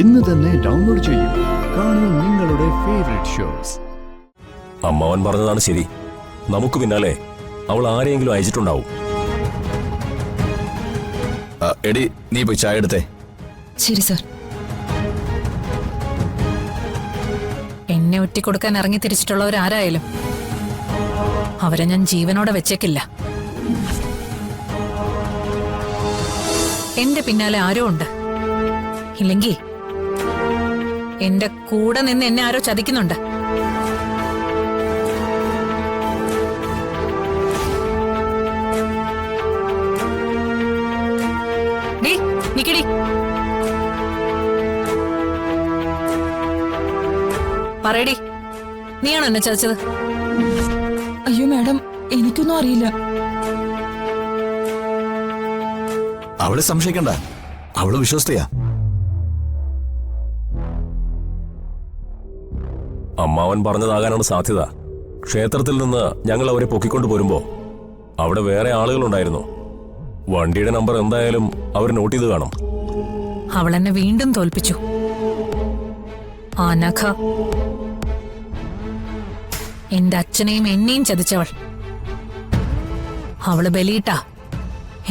ഇന്ന് തന്നെ ഡൗൺലോഡ് ചെയ്യൂ. കാണൂ നിങ്ങളുടെ ഫേവറേറ്റ് ഷോസ്. അമ്മാവൻ പറഞ്ഞതാണ് ശരി. നമുക്ക് പിന്നാലെ അവൾ ആരെയെങ്കിലും അയച്ചിട്ടുണ്ടാവും. എടി, നീ പോയി ചായ എടുത്തേ. ശരി സർ. എന്നെ ഒറ്റിക്കൊടുക്കാൻ ഇറങ്ങി തിരിച്ചിട്ടുള്ളവരാരായാലും അവരെ ഞാൻ ജീവനോടെ വെച്ചേക്കില്ല. എന്റെ പിന്നാലെ ആരോ ഉണ്ട്. ഇല്ലെങ്കിൽ എന്റെ കൂടെ നിന്ന് എന്നെ ആരോ ചതിക്കുന്നുണ്ട്. നിക്കടി. പറയടി, നീയാണോ എന്നെ ചതിച്ചത്? അയ്യോ മാഡം, എനിക്കൊന്നും അറിയില്ല. അവളെ സംശയിക്കണ്ട, അവള് വിശ്വസ്തയാ. അമ്മാവൻ പറഞ്ഞതാകാനാണ് സാധ്യത. ക്ഷേത്രത്തിൽ നിന്ന് ഞങ്ങൾ അവരെ പൊക്കിക്കൊണ്ടു പോരുമ്പോ അവിടെ വേറെ ആളുകളുണ്ടായിരുന്നു. വണ്ടിയുടെ നമ്പർ എന്തായാലും അവർ നോട്ട് ചെയ്ത് കാണും. അവൾ എന്നെ വീണ്ടും തോൽപ്പിച്ചു. ആ നഖ എന്റെ അച്ഛനെയും എന്നെയും ചതിച്ചവൾ. അവള് ബലിയിട്ടാ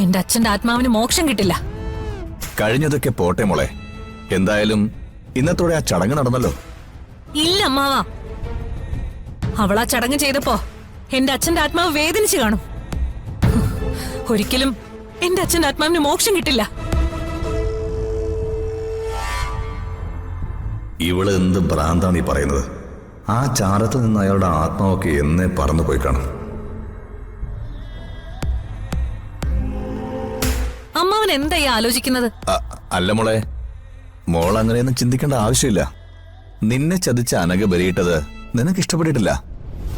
എന്റെ അച്ഛന്റെ ആത്മാവിന് മോക്ഷം കിട്ടില്ല. കഴിഞ്ഞതൊക്കെ പോട്ടെ മോളെ. എന്തായാലും ഇന്നത്തോടെ ആ ചടങ്ങ് നടന്നല്ലോ. ഇല്ല അമ്മാവാ, അവളാ ചടങ്ങ് ചെയ്തപ്പോ എന്റെ അച്ഛന്റെ ആത്മാവ് വേദനിച്ചു കാണും. ഒരിക്കലും എന്റെ അച്ഛന്റെ ആത്മാവിന് മോക്ഷം കിട്ടില്ല. ഇവള് എന്ത് ഭ്രാന്താണ് ഈ പറയുന്നത്? ആ ചാരത്ത് നിന്ന് അയാളുടെ ആത്മാവൊക്കെ എന്നേ പറന്നു പോയി കാണും. അമ്മാവൻ എന്തായി ആലോചിക്കുന്നത്? അല്ല മോളെ, മോൾ അങ്ങനെയൊന്നും ചിന്തിക്കേണ്ട ആവശ്യമില്ല. നിന്നെ ചതിച്ച അനഘ ബലിയിട്ടത് നിനക്ക് ഇഷ്ടപ്പെട്ടിട്ടില്ല,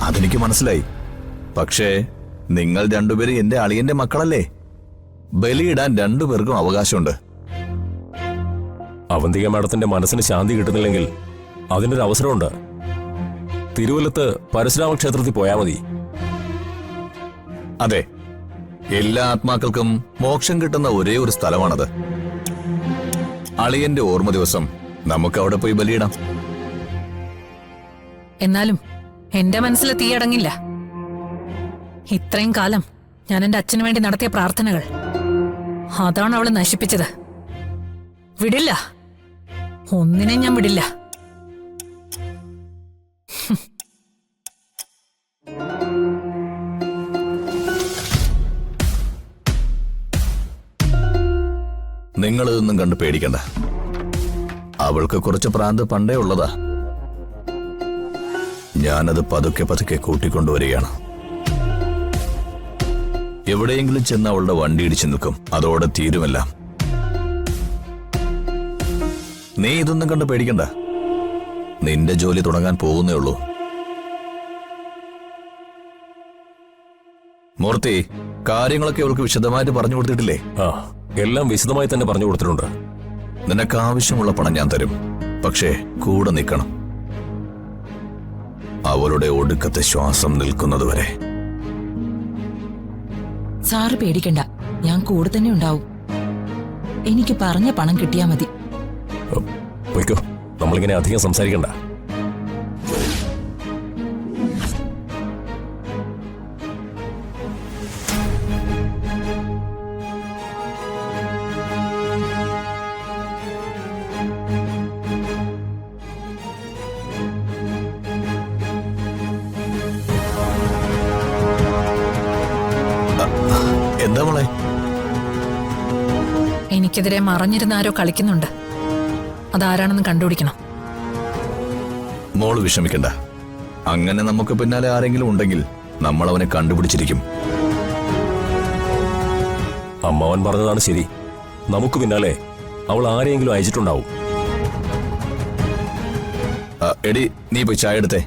അതെനിക്ക് മനസ്സിലായി. പക്ഷേ നിങ്ങൾ രണ്ടുപേരും എന്റെ അളിയന്റെ മക്കളല്ലേ. ബലിയിടാൻ രണ്ടുപേർക്കും അവകാശമുണ്ട്. അവന്തിക മാഡത്തിന്റെ മനസ്സിന് ശാന്തി കിട്ടുന്നില്ലെങ്കിൽ അതിനൊരു അവസരമുണ്ട്. തിരുവല്ലത്ത് പരശുരാമ ക്ഷേത്രത്തിൽ പോയാൽ മതി. അതെ, എല്ലാ ആത്മാക്കൾക്കും മോക്ഷം കിട്ടുന്ന ഒരേ ഒരു സ്ഥലമാണത്. അളിയന്റെ ഓർമ്മ ദിവസം നമുക്ക് അവിടെ പോയി ബലിയിടാം. എന്നാലും എന്റെ മനസ്സിൽ തീയടങ്ങില്ല. ഇത്രയും കാലം ഞാൻ എന്റെ അച്ഛന് വേണ്ടി നടത്തിയ പ്രാർത്ഥനകൾ അതാണ് അവള് നശിപ്പിച്ചത്. വിടില്ല, ഒന്നിനെ ഞാൻ വിടില്ല. നിങ്ങൾ ഇതൊന്നും കണ്ട് പേടിക്കണ്ട. അവൾക്ക് കുറച്ച് പ്രാന്ത് പണ്ടേ ഉള്ളതാ. ഞാനത് പതുക്കെ പതുക്കെ കൂട്ടിക്കൊണ്ടുവരികയാണ്. എവിടെയെങ്കിലും ചെന്ന് അവളുടെ വണ്ടി ഇടിച്ചു നിൽക്കും, അതോടെ തീരുമല്ല. നീ ഇതൊന്നും കണ്ട് പേടിക്കണ്ട. നിന്റെ ജോലി തുടങ്ങാൻ പോകുന്നേ ഉള്ളൂ. മൂർത്തി, കാര്യങ്ങളൊക്കെ അവൾക്ക് വിശദമായിട്ട് പറഞ്ഞു കൊടുത്തിട്ടില്ലേ? എല്ലാം വിശദമായി തന്നെ പറഞ്ഞു കൊടുത്തിട്ടുണ്ട്. നിനക്ക് ആവശ്യമുള്ള പണം ഞാൻ തരും, പക്ഷേ കൂടെ നിൽക്കണം. അവളുടെ ഒടുക്കത്തെ ശ്വാസം നിൽക്കുന്നതുവരെ. സാറ് പേടിക്കണ്ട, ഞാൻ കൂടെ തന്നെ ഉണ്ടാവും. എനിക്ക് പറഞ്ഞ പണം കിട്ടിയാ മതി. പോയിക്കോ, നമ്മളിങ്ങനെ അധികം സംസാരിക്കണ്ട. എന്താ മോളെ? എനിക്കെതിരെ മറഞ്ഞിരുന്ന ആരോ കളിക്കുന്നുണ്ട്. അതാരാണെന്ന് കണ്ടുപിടിക്കണം. മോള് വിഷമിക്കണ്ട. അങ്ങനെ നമുക്ക് പിന്നാലെ ആരെങ്കിലും ഉണ്ടെങ്കിൽ നമ്മൾ അവനെ കണ്ടുപിടിച്ചിരിക്കും. അമ്മാവൻ പറഞ്ഞതാണ് ശരി. നമുക്ക് പിന്നാലെ അവൾ ആരെയെങ്കിലും അയച്ചിട്ടുണ്ടാവും. എടി, നീ പോയി ചായ എടുത്തേ.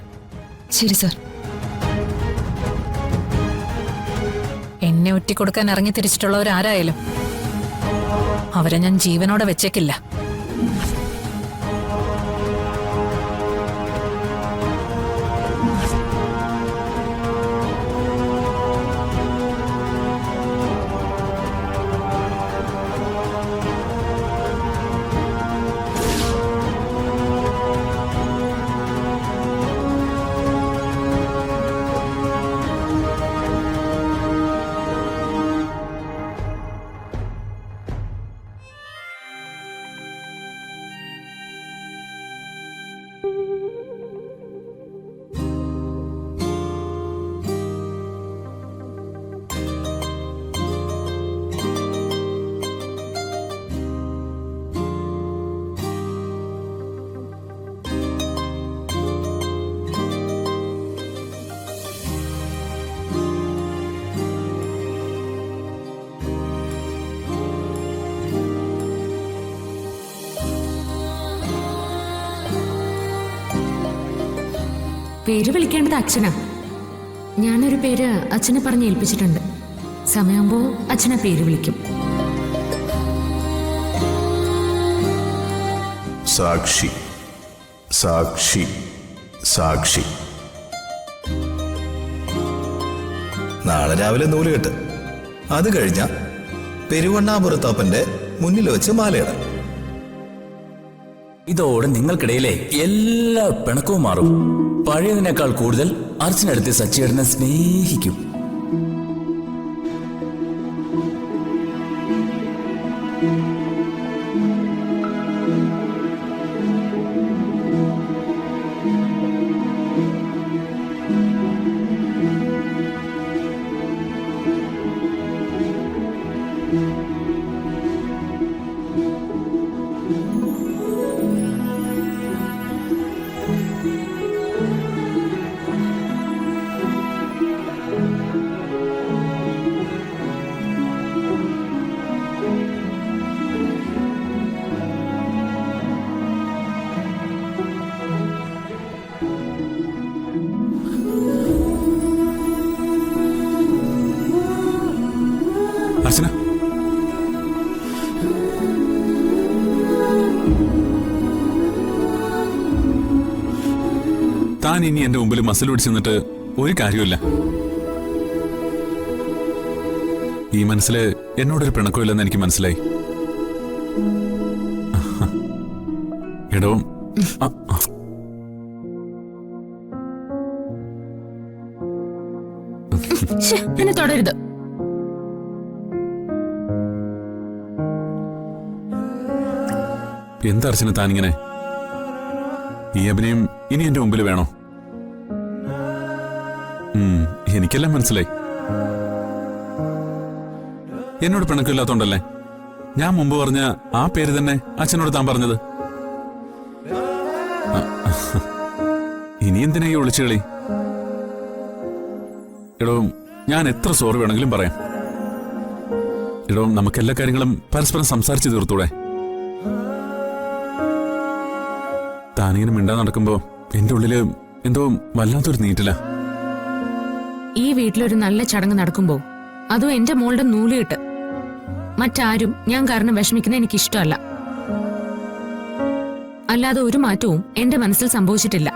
ശരി സർ. എന്നെ ഒറ്റിക്കൊടുക്കാൻ ഇറങ്ങി തിരിച്ചിട്ടുള്ളവരാരായാലും അവരെ ഞാൻ ജീവനോടെ വെച്ചേക്കില്ല. പേര് വിളിക്കേണ്ടത് അച്ഛനാ. ഞാനൊരു പേര് അച്ഛനെ പറഞ്ഞ് ഏൽപ്പിച്ചിട്ടുണ്ട്. സമയമാകുമ്പോ അച്ഛനെ പേര് വിളിക്കും. സാക്ഷി, സാക്ഷി, സാക്ഷി. നാളെ രാവിലെ നൂലുകെട്ട്. അത് കഴിഞ്ഞ പെരുവണ്ണാപുരത്തപ്പന്റെ മുന്നിൽ വെച്ച് മാലയിടാം. ഇതോടെ നിങ്ങൾക്കിടയിലെ എല്ലാ പിണക്കവും മാറും. പഴയതിനേക്കാൾ കൂടുതൽ അർച്ചനടുത്ത് സച്ചിയേട്ടനെ സ്നേഹിക്കും. അർച്ചന, താൻ ഇനി എന്റെ മുമ്പിൽ മസിൽ പിടിച്ചു നിന്നിട്ട് ഒരു കാര്യമില്ല. ഈ മനസ്സില് എന്നോടൊരു പിണക്കമില്ലെന്ന് എനിക്ക് മനസ്സിലായി. എടോ, എന്നെ തുടരുത്. എന്താ അർച്ചന താനിങ്ങനെ? ഈ അഭിനയം ഇനി എന്റെ മുമ്പിൽ വേണോ? എനിക്കെല്ലാം മനസ്സിലായി. എന്നോട് പിണക്കില്ലാത്തോണ്ടല്ലേ ഞാൻ മുമ്പ് പറഞ്ഞ ആ പേര് തന്നെ അച്ഛനോട് താൻ പറഞ്ഞത്. ഇനി എന്തിനാ ഈ ഒളിച്ചുകളി? എടോ, ഞാൻ എത്ര സോറി വേണമെങ്കിലും പറയാം. എടോ, നമുക്കെല്ലാ കാര്യങ്ങളും പരസ്പരം സംസാരിച്ച് തീർത്തൂടെ? താനിങ്ങനെ മിണ്ടാ നടക്കുമ്പോ എന്റെ ഉള്ളില് എന്തോ വല്ലാത്തൊരു നീറ്റില്ല. ഈ വീട്ടിലൊരു നല്ല ചടങ്ങ് നടക്കുമ്പോ അതും എന്റെ മോളുടെ നൂലുകെട്ട് മറ്റാരും ഞാൻ കാരണം വിഷമിക്കുന്ന എനിക്കിഷ്ടമല്ല. അല്ലാതെ ഒരു മാറ്റവും എന്റെ മനസ്സിൽ സംഭവിച്ചിട്ടില്ല.